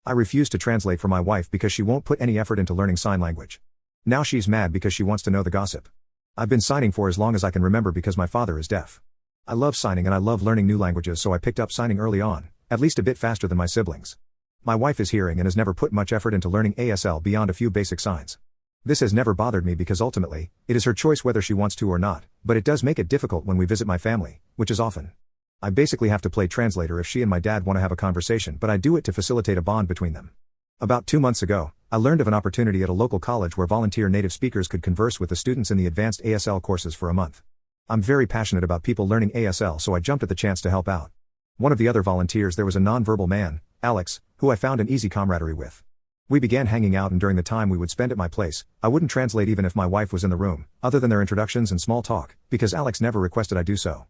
I refused to translate for my wife because she won't put any effort into learning sign language. Now she's mad because she wants to know the gossip. I've been signing for as long as I can remember because my father is deaf. I love signing and I love learning new languages, so I picked up signing early on, at least a bit faster than my siblings. My wife is hearing and has never put much effort into learning ASL beyond a few basic signs. This has never bothered me because ultimately, it is her choice whether she wants to or not, but it does make it difficult when we visit my family, which is often. I basically have to play translator if she and my dad want to have a conversation, but I do it to facilitate a bond between them. About 2 months ago, I learned of an opportunity at a local college where volunteer native speakers could converse with the students in the advanced ASL courses for a month. I'm very passionate about people learning ASL, so I jumped at the chance to help out. One of the other volunteers there was a non-verbal man, Alex, who I found an easy camaraderie with. We began hanging out, and during the time we would spend at my place, I wouldn't translate even if my wife was in the room, other than their introductions and small talk, because Alex never requested I do so.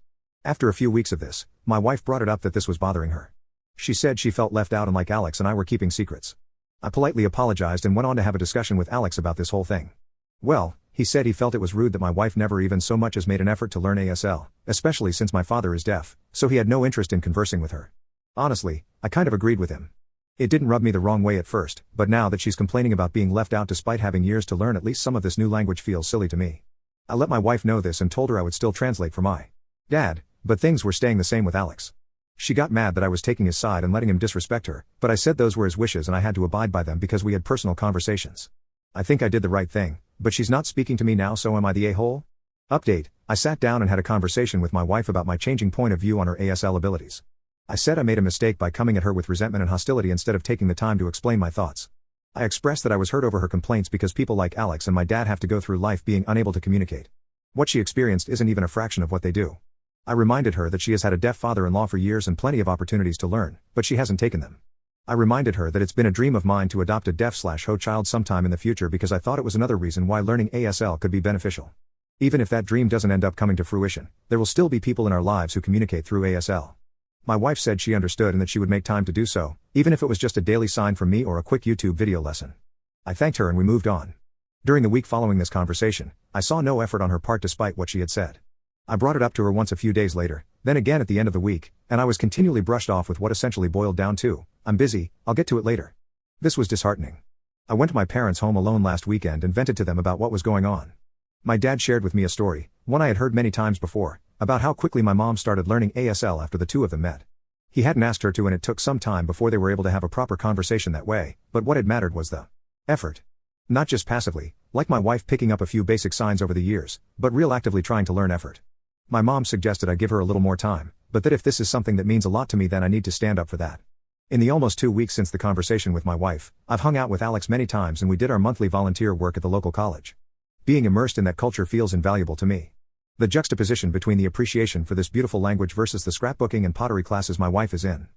After a few weeks of this, my wife brought it up that this was bothering her. She said she felt left out and like Alex and I were keeping secrets. I politely apologized and went on to have a discussion with Alex about this whole thing. Well, he said he felt it was rude that my wife never even so much as made an effort to learn ASL, especially since my father is deaf, so he had no interest in conversing with her. Honestly, I kind of agreed with him. It didn't rub me the wrong way at first, but now that she's complaining about being left out despite having years to learn at least some of this new language feels silly to me. I let my wife know this and told her I would still translate for my dad, but things were staying the same with Alex. She got mad that I was taking his side and letting him disrespect her, but I said those were his wishes and I had to abide by them because we had personal conversations. I think I did the right thing, but she's not speaking to me now, so am I the a-hole? Update: I sat down and had a conversation with my wife about my changing point of view on her ASL abilities. I said I made a mistake by coming at her with resentment and hostility instead of taking the time to explain my thoughts. I expressed that I was hurt over her complaints because people like Alex and my dad have to go through life being unable to communicate. What she experienced isn't even a fraction of what they do. I reminded her that she has had a deaf father-in-law for years and plenty of opportunities to learn, but she hasn't taken them. I reminded her that it's been a dream of mine to adopt a deaf/ho child sometime in the future because I thought it was another reason why learning ASL could be beneficial. Even if that dream doesn't end up coming to fruition, there will still be people in our lives who communicate through ASL. My wife said she understood and that she would make time to do so, even if it was just a daily sign from me or a quick YouTube video lesson. I thanked her and we moved on. During the week following this conversation, I saw no effort on her part despite what she had said. I brought it up to her once a few days later, then again at the end of the week, and I was continually brushed off with what essentially boiled down to, "I'm busy, I'll get to it later." This was disheartening. I went to my parents' home alone last weekend and vented to them about what was going on. My dad shared with me a story, one I had heard many times before, about how quickly my mom started learning ASL after the two of them met. He hadn't asked her to, and it took some time before they were able to have a proper conversation that way, but what had mattered was the effort. Not just passively, like my wife picking up a few basic signs over the years, but real actively trying to learn effort. My mom suggested I give her a little more time, but that if this is something that means a lot to me, then I need to stand up for that. In the almost 2 weeks since the conversation with my wife, I've hung out with Alex many times and we did our monthly volunteer work at the local college. Being immersed in that culture feels invaluable to me. The juxtaposition between the appreciation for this beautiful language versus the scrapbooking and pottery classes my wife is in.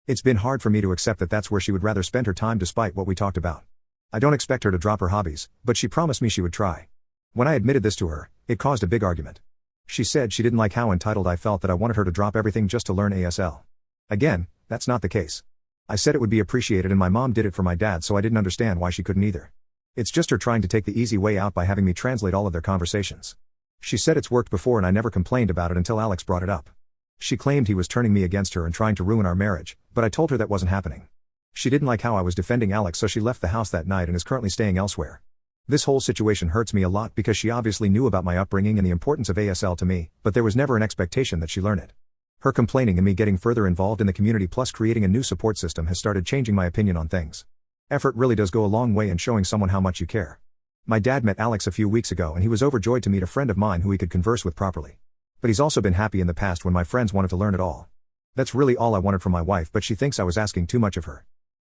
It's been hard for me to accept that that's where she would rather spend her time despite what we talked about. I don't expect her to drop her hobbies, but she promised me she would try. When I admitted this to her, it caused a big argument. She said she didn't like how entitled I felt that I wanted her to drop everything just to learn ASL. Again, that's not the case. I said it would be appreciated and my mom did it for my dad, so I didn't understand why she couldn't either. It's just her trying to take the easy way out by having me translate all of their conversations. She said it's worked before and I never complained about it until Alex brought it up. She claimed he was turning me against her and trying to ruin our marriage, but I told her that wasn't happening. She didn't like how I was defending Alex, so she left the house that night and is currently staying elsewhere. This whole situation hurts me a lot because she obviously knew about my upbringing and the importance of ASL to me, but there was never an expectation that she learn it. Her complaining and me getting further involved in the community plus creating a new support system has started changing my opinion on things. Effort really does go a long way in showing someone how much you care. My dad met Alex a few weeks ago and he was overjoyed to meet a friend of mine who he could converse with properly. But he's also been happy in the past when my friends wanted to learn it all. That's really all I wanted from my wife, but she thinks I was asking too much of her.